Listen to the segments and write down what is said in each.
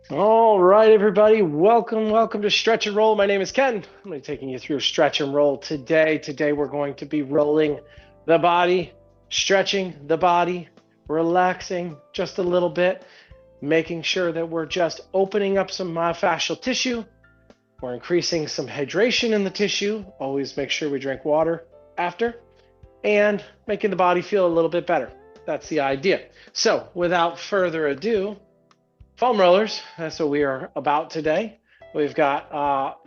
All right, everybody. Welcome to Stretch and Roll. My name is Ken. I'm going to be taking you through Stretch and Roll today. Today, we're going to be rolling the body, stretching the body, relaxing just a little bit, making sure that we're just opening up some myofascial tissue. We're increasing some hydration in the tissue. Always make sure we drink water after, and making the body feel a little bit better. That's the idea. So, without further ado, foam rollers, that's what we are about today. We've got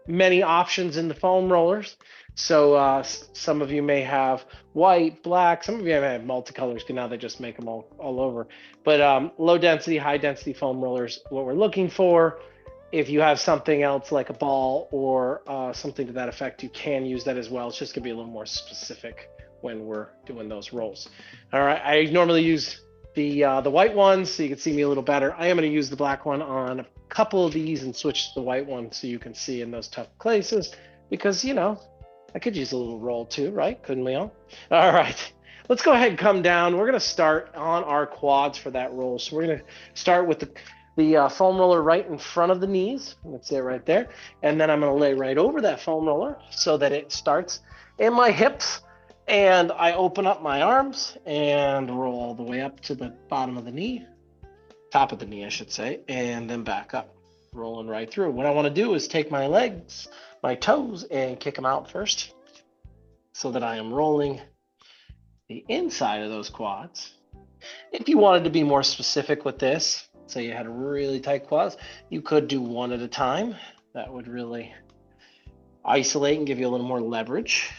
many options in the foam rollers. So some of you may have white, black, some of you may have multicolors because now they just make them all over. But low density, high density foam rollers, what we're looking for. If you have something else like a ball or something to that effect, you can use that as well. It's just going to be a little more specific when we're doing those rolls. All right, I normally use the white ones so you can see me a little better. I am going to use the black one on a couple of these and switch to the white one so you can see in those tough places because, I could use a little roll too, right? Couldn't we all? All right. Let's go ahead and come down. We're going to start on our quads for that roll. So we're going to start with the foam roller right in front of the knees. That's it right there. And then I'm going to lay right over that foam roller so that it starts in my hips. And I open up my arms and roll all the way up to the bottom of the knee, top of the knee, I should say, and then back up, rolling right through. What I want to do is take my legs, my toes, and kick them out first so that I am rolling the inside of those quads. If you wanted to be more specific with this, say you had really tight quads, you could do one at a time. That would really isolate and give you a little more leverage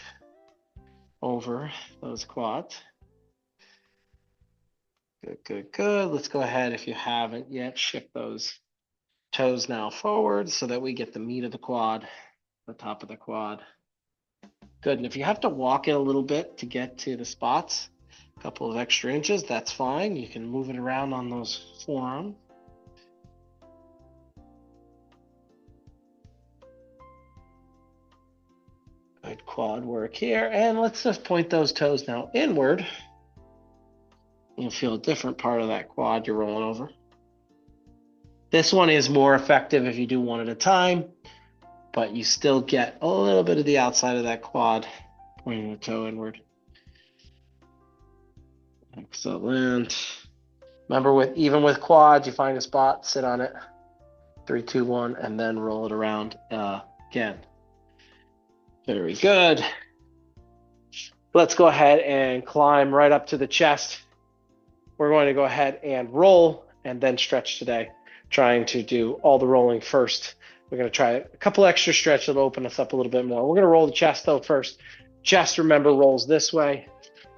over those quads. Good. Let's go ahead, if you haven't yet, shift those toes now forward so that we get the meat of the quad, the top of the quad. Good. And if you have to walk it a little bit to get to the spots, a couple of extra inches, that's fine. You can move it around on those forearms. Good quad work here. And let's just point those toes now inward. You'll feel a different part of that quad you're rolling over. This one is more effective if you do one at a time, but you still get a little bit of the outside of that quad, pointing the toe inward. Excellent. Remember, even with quads, you find a spot, sit on it, 3, 2, 1, and then roll it around again. Very good. Let's go ahead and climb right up to the chest. We're going to go ahead and roll and then stretch today, trying to do all the rolling first. We're going to try a couple extra stretch that'll open us up a little bit more. We're going to roll the chest though first. Chest, remember, rolls this way.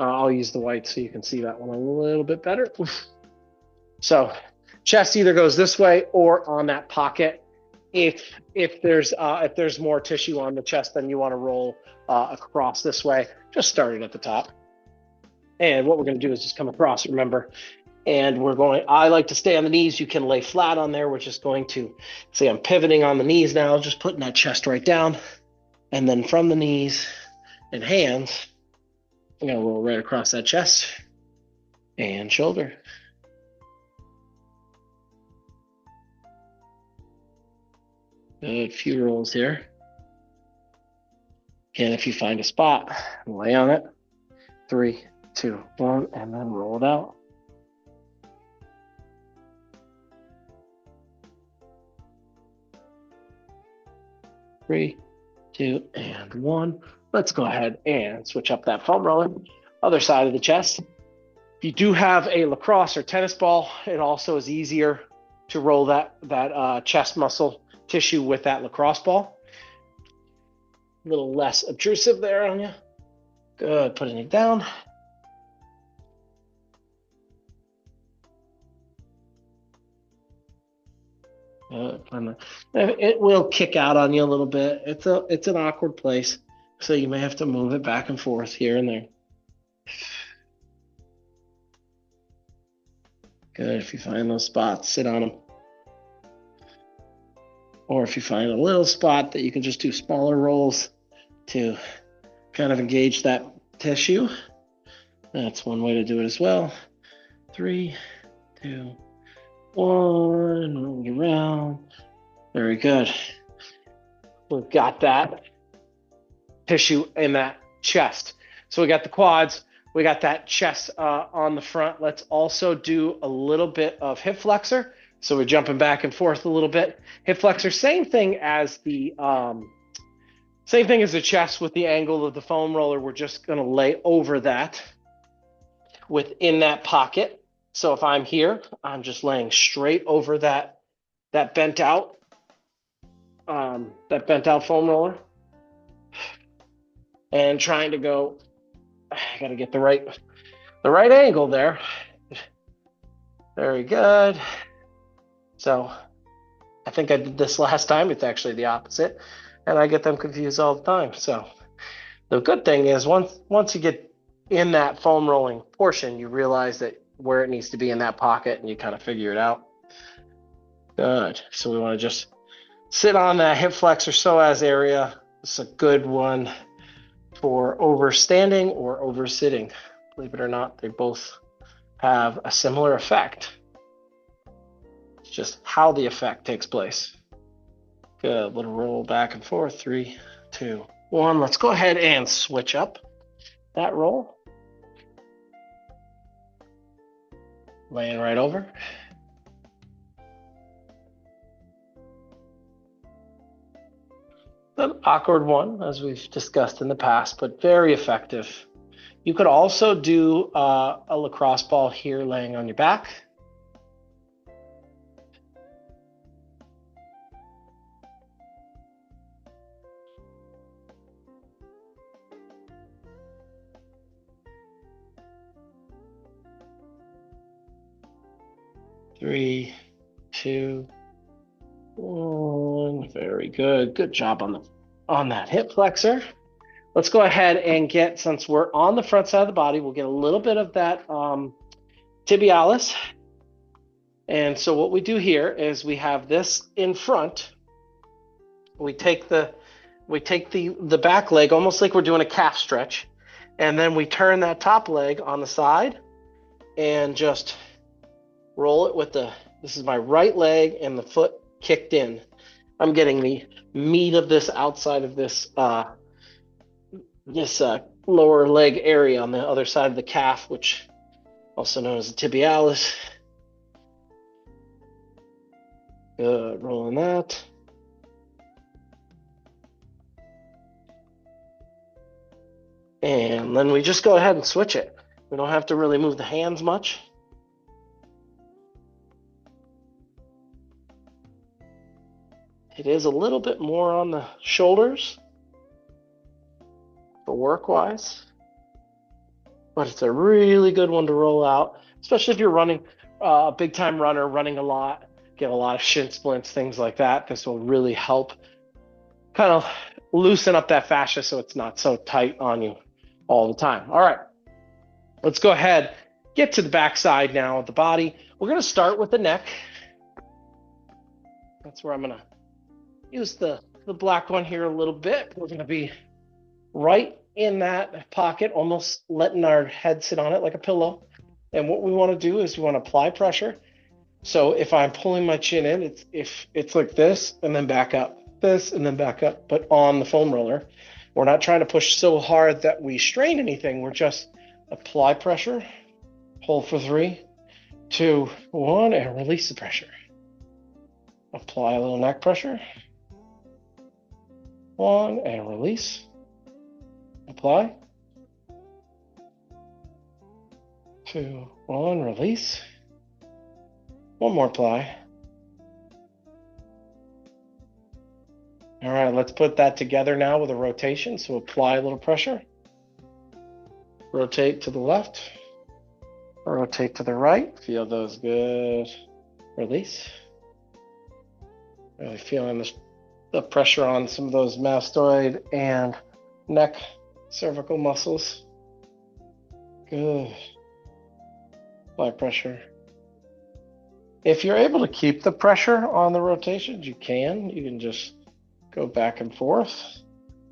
I'll use the white so you can see that one a little bit better. So chest either goes this way or on that pocket. If there's more tissue on the chest than you want to roll across this way, just start it at the top. And what we're going to do is just come across, remember. And I like to stay on the knees. You can lay flat on there. We're just going to, say I'm pivoting on the knees now, just putting that chest right down. And then from the knees and hands, I'm going to roll right across that chest and shoulder. Good, few rolls here. And if you find a spot, lay on it. 3, 2, 1, and then roll it out. 3, 2, and 1. Let's go ahead and switch up that foam roller. Other side of the chest. If you do have a lacrosse or tennis ball, it also is easier to roll that chest muscle tissue with that lacrosse ball. A little less obtrusive there on you. Good, putting it down. It will kick out on you a little bit. It's an awkward place, so you may have to move it back and forth here and there. Good. If you find those spots, sit on them. Or if you find a little spot that you can just do smaller rolls to kind of engage that tissue, that's one way to do it as well. 3, 2, One, moving around. Very good. We've got that tissue in that chest. So we got the quads, we got that chest on the front. Let's also do a little bit of hip flexor. So we're jumping back and forth a little bit. Hip flexor, same thing as the chest with the angle of the foam roller. We're just going to lay over that within that pocket. So if I'm here, I'm just laying straight over that bent out foam roller, and trying to go. I got to get the right angle there. Very good. So I think I did this last time. It's actually the opposite, and I get them confused all the time. So the good thing is once you get in that foam rolling portion, you realize that where it needs to be in that pocket, and you kind of figure it out. Good. So we want to just sit on that hip flexor psoas area. It's a good one for overstanding or oversitting. Believe it or not, they both have a similar effect. It's just how the effect takes place. Good. Little roll back and forth. 3, 2, 1. Let's go ahead and switch up that roll. Laying right over. An awkward one, as we've discussed in the past, but very effective. You could also do a lacrosse ball here laying on your back. Three, 2, 1. Very good. Good job on that hip flexor. Let's go ahead and get, since we're on the front side of the body, we'll get a little bit of that tibialis. And so what we do here is we have this in front. We take the back leg almost like we're doing a calf stretch, and then we turn that top leg on the side and just roll it with this is my right leg and the foot kicked in. I'm getting the meat of this outside of this lower leg area on the other side of the calf, which also known as the tibialis. Good, rolling that. And then we just go ahead and switch it. We don't have to really move the hands much. It is a little bit more on the shoulders for work-wise, but it's a really good one to roll out, especially if you're running a big-time runner, running a lot, get a lot of shin splints, things like that. This will really help kind of loosen up that fascia so it's not so tight on you all the time. All right, let's go ahead, get to the back side now of the body. We're going to start with the neck. That's where I'm going to use the black one here a little bit. We're going to be right in that pocket, almost letting our head sit on it like a pillow. And what we want to do is we want to apply pressure. So if I'm pulling my chin in, it's like this and then back up, this and then back up, but on the foam roller. We're not trying to push so hard that we strain anything. We're just apply pressure, hold for 3, 2, 1, and release the pressure. Apply a little neck pressure. 1 and release. Apply. 2, 1, release. One more apply. All right, let's put that together now with a rotation. So apply a little pressure. Rotate to the left. Rotate to the right. Feel those good. Release. Really feeling the pressure on some of those mastoid and neck cervical muscles. Good. Apply pressure. If you're able to keep the pressure on the rotations, you can just go back and forth.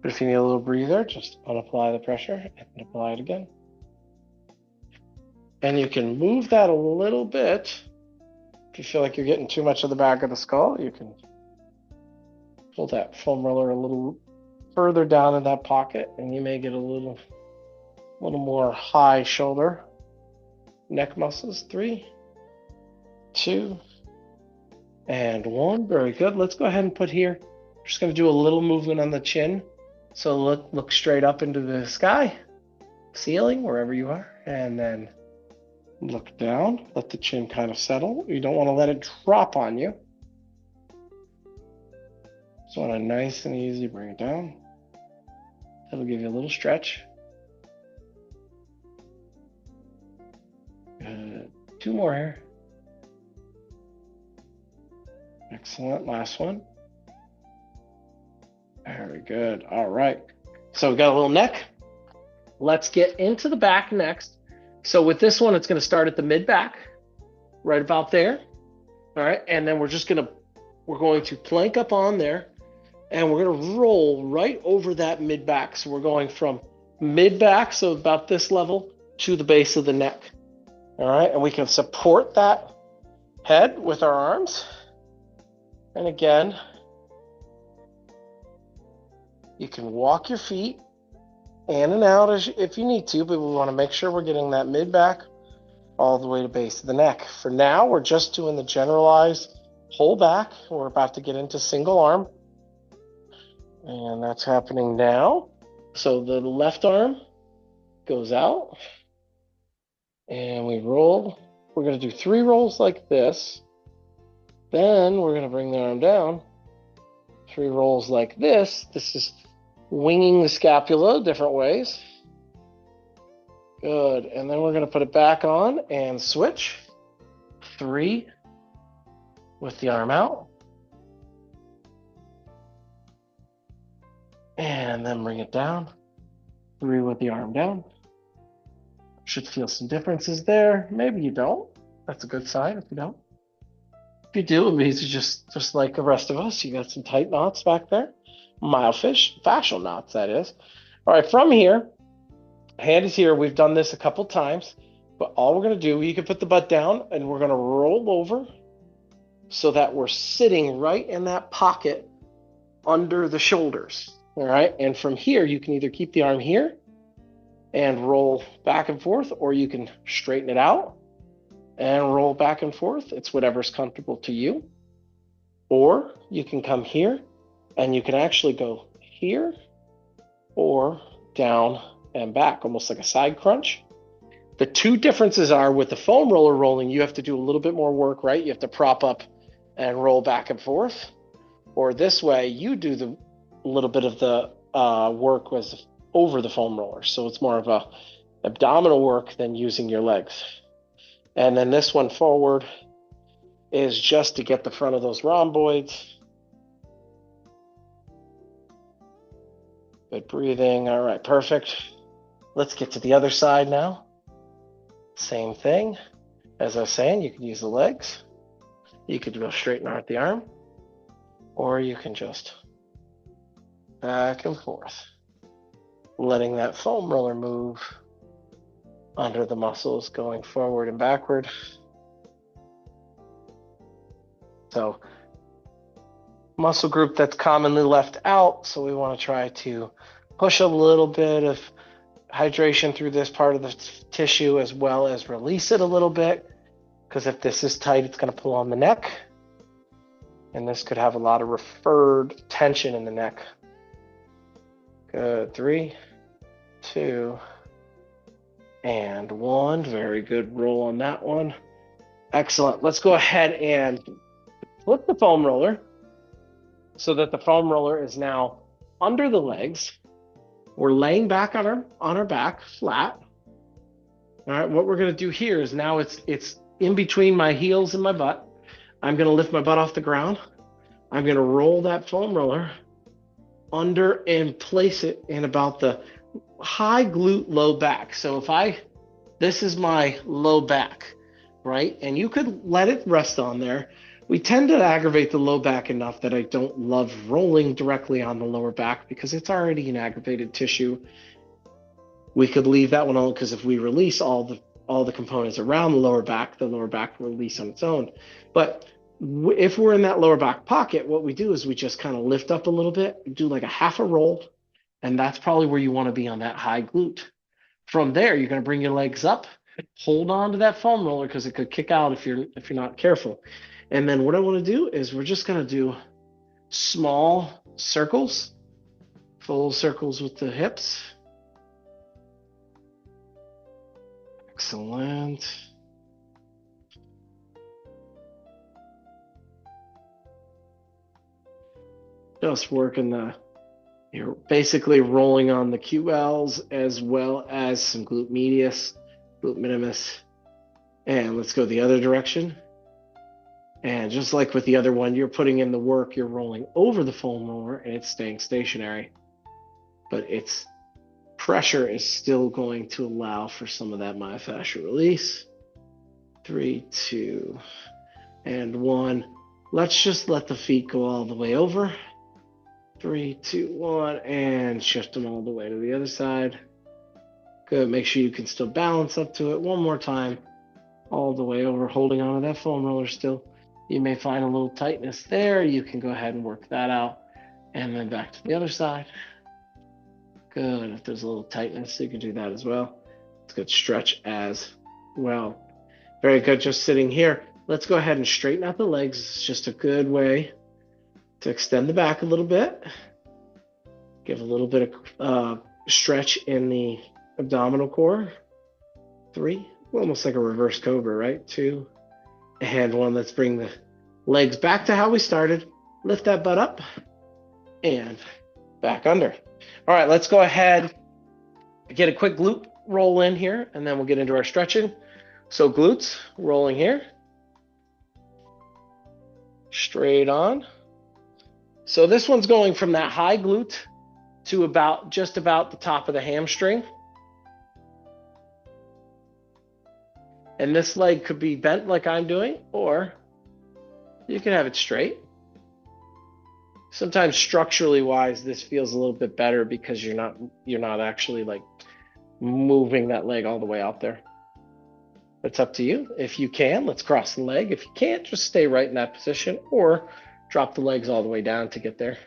But if you need a little breather, just unapply the pressure and apply it again. And you can move that a little bit If you feel like you're getting too much of the back of the skull, you can pull that foam roller a little further down in that pocket, and you may get a little more high shoulder, neck muscles. 3, 2, and 1. Very good. Let's go ahead and put here. We're just going to do a little movement on the chin. So look straight up into the sky, ceiling, wherever you are, and then look down. Let the chin kind of settle. You don't want to let it drop on you. Just want to nice and easy bring it down. That'll give you a little stretch. Good. 2 more here. Excellent. Last one. Very good. All right. So we got a little neck. Let's get into the back next. So with this one, it's going to start at the mid back, right about there. All right. And then we're going to plank up on there, and we're going to roll right over that mid back. So we're going from mid back, so about this level, to the base of the neck. All right. And we can support that head with our arms. And again, you can walk your feet in and out if you need to, but we want to make sure we're getting that mid back all the way to base of the neck. For now, we're just doing the generalized whole back. We're about to get into single arm, and that's happening now. So the left arm goes out, and we roll. We're going to do 3 rolls like this. Then we're going to bring the arm down. 3 rolls like this. This is winging the scapula different ways. Good. And then we're going to put it back on and switch. 3 with the arm out. And then bring it down. 3 with the arm down. Should feel some differences there. Maybe you don't. That's a good sign if you don't. If you do, it means it's just like the rest of us. You got some tight knots back there. Mild fascial knots, that is. All right, from here, hand is here. We've done this a couple times, but all we're going to do, you can put the butt down, and we're going to roll over so that we're sitting right in that pocket under the shoulders. All right, and from here, you can either keep the arm here and roll back and forth, or you can straighten it out and roll back and forth. It's whatever's comfortable to you. Or you can come here, and you can actually go here or down and back, almost like a side crunch. The 2 differences are with the foam roller rolling, you have to do a little bit more work, right? You have to prop up and roll back and forth. Or this way, you do the little bit of the work was over the foam roller. So it's more of a abdominal work than using your legs. And then this one forward is just to get the front of those rhomboids. Good breathing. All right, perfect. Let's get to the other side now. Same thing. As I was saying, you can use the legs. You could go straight and out the arm, or you can just back and forth, letting that foam roller move under the muscles, going forward and backward. So muscle group that's commonly left out, so we want to try to push a little bit of hydration through this part of the tissue, as well as release it a little bit, because if this is tight, it's going to pull on the neck, and this could have a lot of referred tension in the neck. Good. 3, 2, and 1. Very good roll on that one. Excellent. Let's go ahead and flip the foam roller so that the foam roller is now under the legs. We're laying back on our back flat. All right, what we're going to do here is now it's in between my heels and my butt. I'm going to lift my butt off the ground. I'm going to roll that foam roller under and place it in about the high glute, low back. So this is my low back, right? And you could let it rest on there. We tend to aggravate the low back enough that I don't love rolling directly on the lower back because it's already an aggravated tissue. We could leave that one on, because if we release all the all the components around the lower back will release on its own. But if we're in that lower back pocket, what we do is we just kind of lift up a little bit, do like a half a roll, and that's probably where you want to be on that high glute. From there, you're going to bring your legs up, hold on to that foam roller because it could kick out if you're not careful. And then what I want to do is we're just going to do small circles, full circles with the hips. Excellent. Just working you're basically rolling on the QLs as well as some glute medius, glute minimus. And let's go the other direction. And just like with the other one, you're putting in the work, you're rolling over the foam roller and it's staying stationary. But its pressure is still going to allow for some of that myofascial release. 3, 2, and 1. Let's just let the feet go all the way over. 3, 2, 1, and shift them all the way to the other side. Good. Make sure you can still balance up to it. One more time. All the way over, holding on to that foam roller still. You may find a little tightness there. You can go ahead and work that out. And then back to the other side. Good. If there's a little tightness, you can do that as well. It's a good stretch as well. Very good. Just sitting here. Let's go ahead and straighten out the legs. It's just a good way to extend the back a little bit. Give a little bit of stretch in the abdominal core. 3, almost like a reverse cobra, right? 2, and 1. Let's bring the legs back to how we started. Lift that butt up and back under. All right, let's go ahead, get a quick glute roll in here, and then we'll get into our stretching. So glutes, rolling here. Straight on. So this one's going from that high glute to just about the top of the hamstring. And this leg could be bent like I'm doing, or you can have it straight. Sometimes structurally wise, this feels a little bit better because you're not actually like moving that leg all the way out there. It's up to you. If you can, let's cross the leg. If you can't, just stay right in that position or drop the legs all the way down to get there.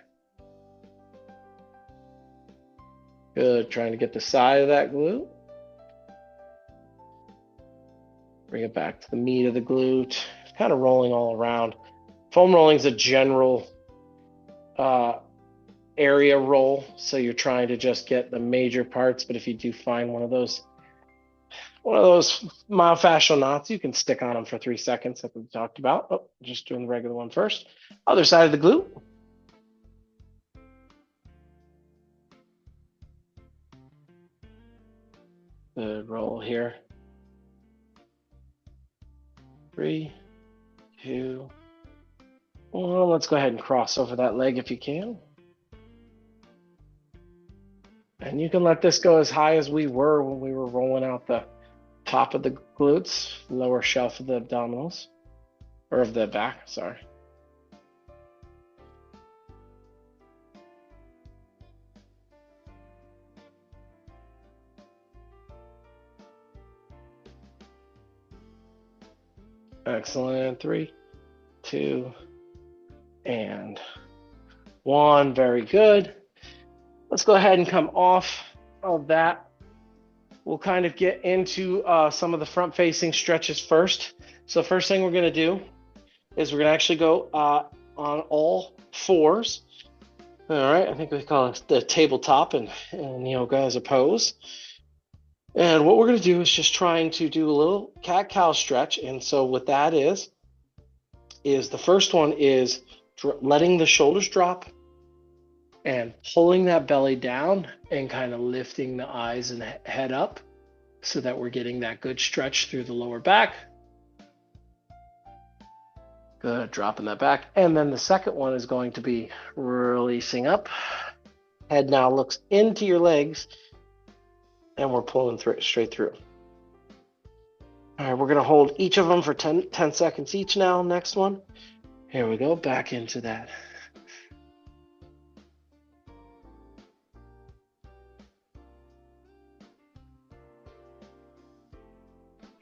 Good. Trying to get the side of that glute. Bring it back to the meat of the glute. Kind of rolling all around. Foam rolling is a general area roll, so you're trying to just get the major parts. But if you do find one of those myofascial knots, you can stick on them for 3 seconds, like we talked about. Oh, just doing the regular one first. Other side of the glute. Good roll here. 3, 2, 1. Let's go ahead and cross over that leg if you can. And you can let this go as high as we were when we were rolling out the top of the glutes, lower shelf of the abdominals, or of the back, sorry. Excellent. 3, 2, and 1. Very good. Let's go ahead and come off of that. We'll kind of get into some of the front-facing stretches first. So first thing we're going to do is we're going to actually go on all fours. All right, I think we call it the tabletop in yoga as a pose. And what we're going to do is just trying to do a little cat-cow stretch. And so what that is the first one is letting the shoulders drop and pulling that belly down and kind of lifting the eyes and head up so that we're getting that good stretch through the lower back. Good, dropping that back. And then the second one is going to be releasing up. Head now looks into your legs and we're pulling straight through. All right, we're going to hold each of them for 10 seconds each now. Next one. Here we go, back into that.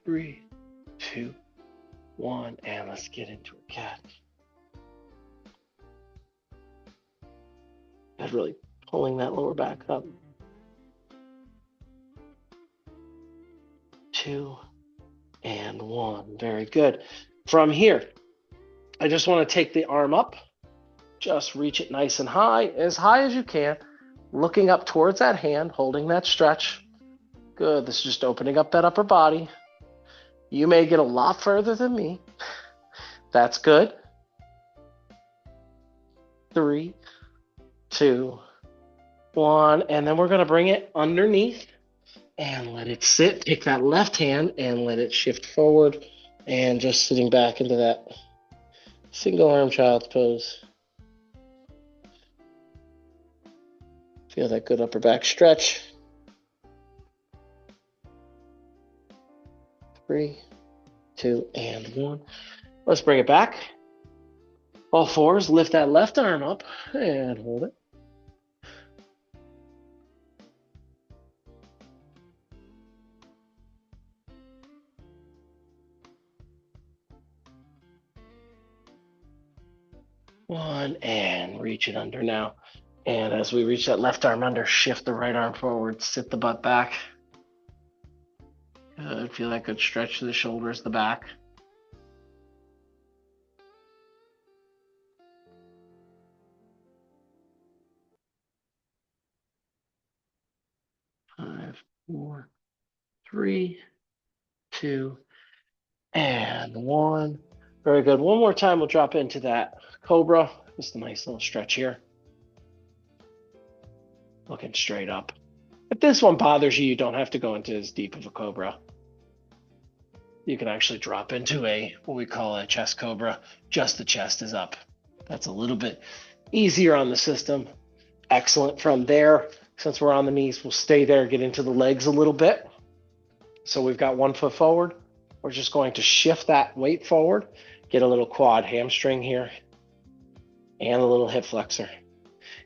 3, 2, 1, and let's get into a cat. And really pulling that lower back up. 2 and 1. Very good. From here, I just want to take the arm up. Just reach it nice and high as you can. Looking up towards that hand, holding that stretch. Good. This is just opening up that upper body. You may get a lot further than me. That's good. 3, 2, 1. And then we're going to bring it underneath and let it sit. Take that left hand and let it shift forward. And just sitting back into that single arm child's pose. Feel that good upper back stretch. 3, 2, and 1. Let's bring it back. All fours, lift that left arm up and hold it. One, and reach it under now. And as we reach that left arm under, shift the right arm forward, sit the butt back. Good, feel that good stretch to the shoulders, the back. Five, 4, 3, 2, and 1. Very good. One more time, we'll drop into that cobra. Just a nice little stretch here. Looking straight up. If this one bothers you, you don't have to go into as deep of a cobra. You can actually drop into what we call a chest cobra. Just the chest is up. That's a little bit easier on the system. Excellent. From there, since we're on the knees, we'll stay there, get into the legs a little bit. So we've got 1 foot forward. We're just going to shift that weight forward, get a little quad hamstring here, and a little hip flexor.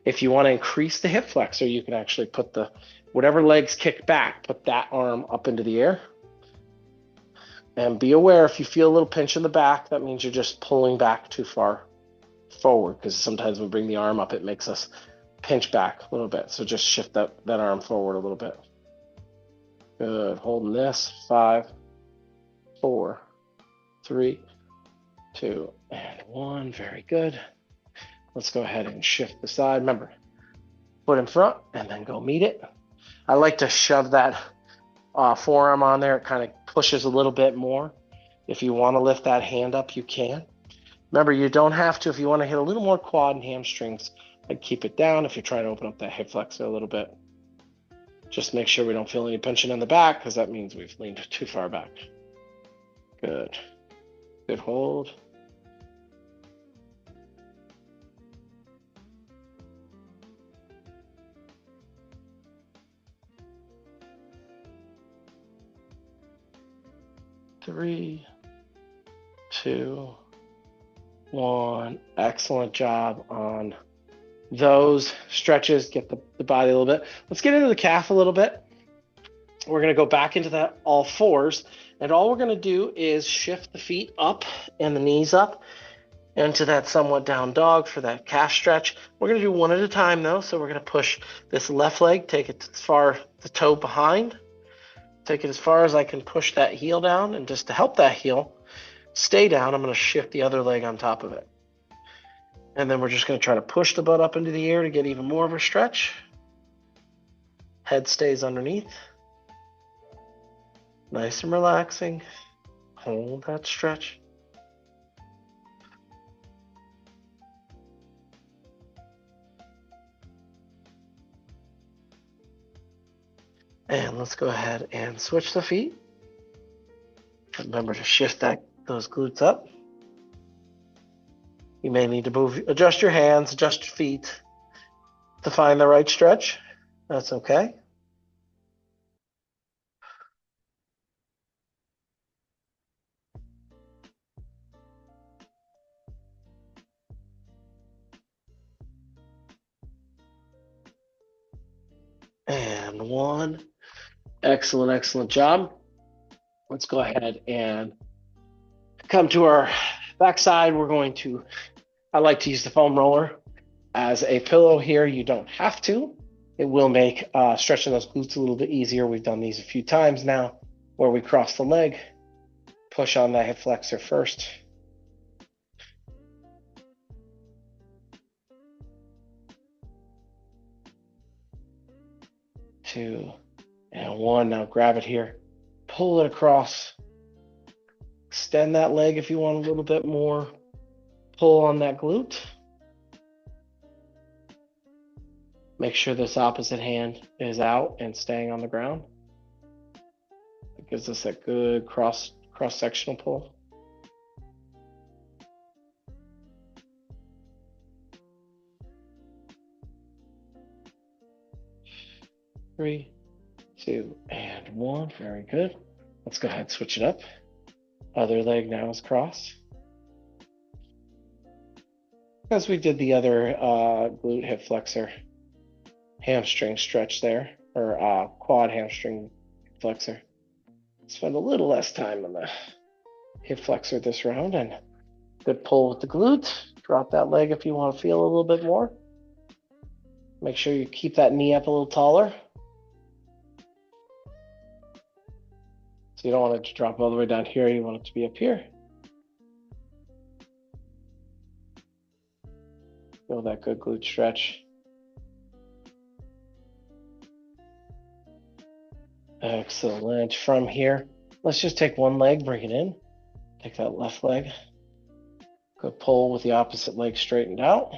If you want to increase the hip flexor, you can actually put whatever legs kick back, put that arm up into the air. And be aware, if you feel a little pinch in the back, that means you're just pulling back too far forward, because sometimes when we bring the arm up, it makes us pinch back a little bit. So just shift that arm forward a little bit. Good. Holding this. 5, 4, 3, 2, and 1. Very good. Let's go ahead and shift the side. Remember, foot in front and then go meet it. I like to shove that forearm on there. It kind of pushes a little bit more. If you want to lift that hand up, you can. Remember, you don't have to. If you want to hit a little more quad and hamstrings, I'd keep it down. If you're trying to open up that hip flexor a little bit, just make sure we don't feel any pinching in the back, because that means we've leaned too far back. Good. Good hold. Three, 2, 1. Excellent job on those stretches. Get the body a little bit. Let's get into the calf a little bit. We're going to go back into that all fours. And all we're going to do is shift the feet up and the knees up into that somewhat down dog for that calf stretch. We're going to do one at a time, though. So we're going to push this left leg, take it as far the toe behind. Take it as far as I can, push that heel down. And just to help that heel stay down, I'm going to shift the other leg on top of it. And then we're just going to try to push the butt up into the air to get even more of a stretch. Head stays underneath. Nice and relaxing. Hold that stretch. And let's go ahead and switch the feet. Remember to shift those glutes up. You may need to adjust your hands, adjust your feet to find the right stretch. That's okay. And 1. Excellent, excellent job. Let's go ahead and come to our backside. I like to use the foam roller as a pillow here. You don't have to. It will make stretching those glutes a little bit easier. We've done these a few times now where we cross the leg, push on that hip flexor first. 2 and 1. Now grab it here, pull it across, extend that leg if you want a little bit more, pull on that glute. Make sure this opposite hand is out and staying on the ground. It gives us that good cross-sectional pull. Three, 2, and 1. Very good. Let's go ahead and switch it up. Other leg now is crossed. As we did the other glute hip flexor hamstring stretch there, or quad hamstring flexor. Spend a little less time on the hip flexor this round, and good pull with the glute. Drop that leg if you want to feel a little bit more. Make sure you keep that knee up a little taller. So you don't want it to drop all the way down here, you want it to be up here. Feel that good glute stretch. Excellent. From here, let's just take one leg, bring it in. Take that left leg. Good pull with the opposite leg straightened out.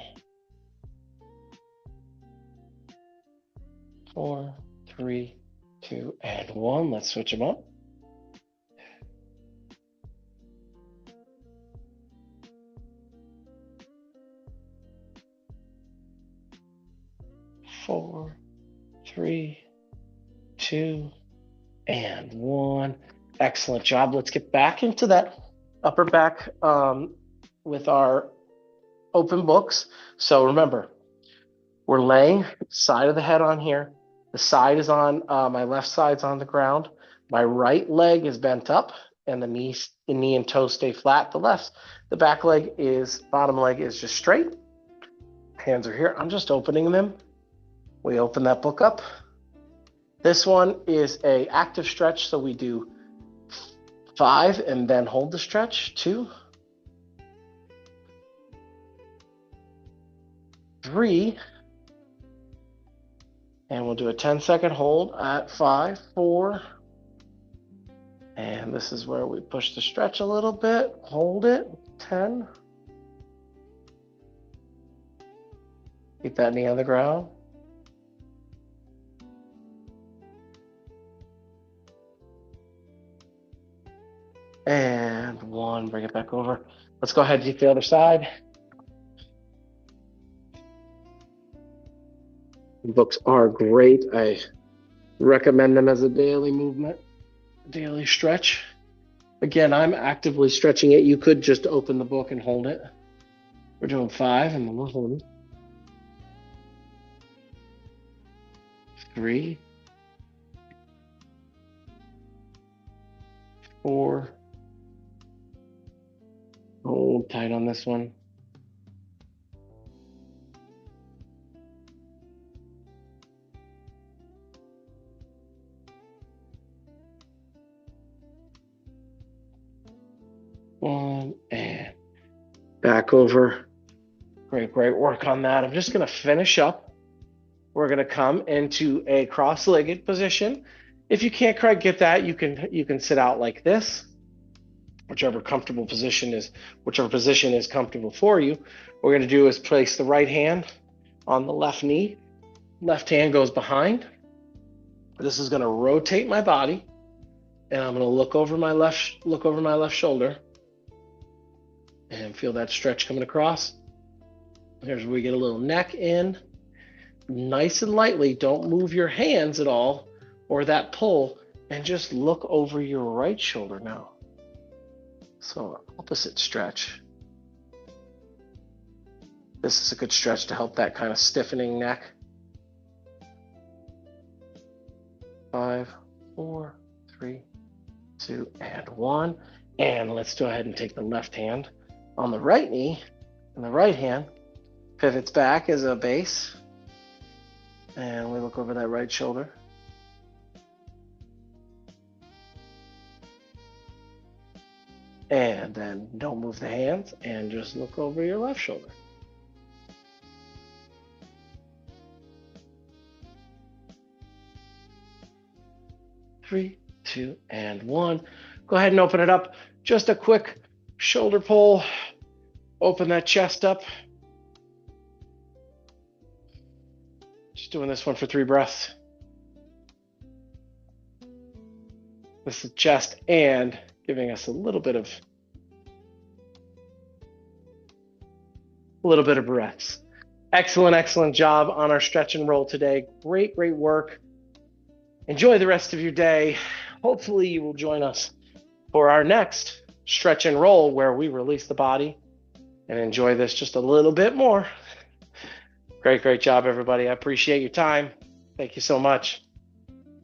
4, 3, 2, and 1. Let's switch them up. Four, 3, 2, and 1. Excellent job. Let's get back into that upper back with our open books. So remember, we're laying side of the head on here. The side is on, my left side's on the ground. My right leg is bent up and the knee and toe stay flat. The back leg bottom leg is just straight. Hands are here. I'm just opening them. We open that book up. This one is a active stretch, so we do 5 and then hold the stretch. 2, 3, and we'll do a 10-second hold at 5, 4, and this is where we push the stretch a little bit, hold it, 10. Keep that knee on the ground. And 1, bring it back over. Let's go ahead and take the other side. The books are great. I recommend them as a daily movement, daily stretch. Again, I'm actively stretching it. You could just open the book and hold it. We're doing 5 and then we're holding. 3, 4. Hold tight on this one. 1 and back over. Great work on that. I'm just going to finish up. We're going to come into a cross-legged position. If you can't quite get that, you can sit out like this. Whichever position is comfortable for you. What we're going to do is place the right hand on the left knee. Left hand goes behind. This is going to rotate my body, and I'm going to look over my left shoulder and feel that stretch coming across. Here's where we get a little neck in. Nice and lightly, don't move your hands at all or that pull, and just look over your right shoulder now. So opposite stretch. This is a good stretch to help that kind of stiffening neck. 5, 4, 3, 2, and 1. And let's go ahead and take the left hand on the right knee, and the right hand pivots back as a base. And we look over that right shoulder. And then don't move the hands and just look over your left shoulder. Three, 2, and 1. Go ahead and open it up. Just a quick shoulder pull. Open that chest up. Just doing this one for 3 breaths. This is chest and giving us a little bit of breaths. Excellent job on our stretch and roll today. Great work. Enjoy the rest of your day. Hopefully you will join us for our next stretch and roll where we release the body and enjoy this just a little bit more. Great job, everybody. I appreciate your time. Thank you so much.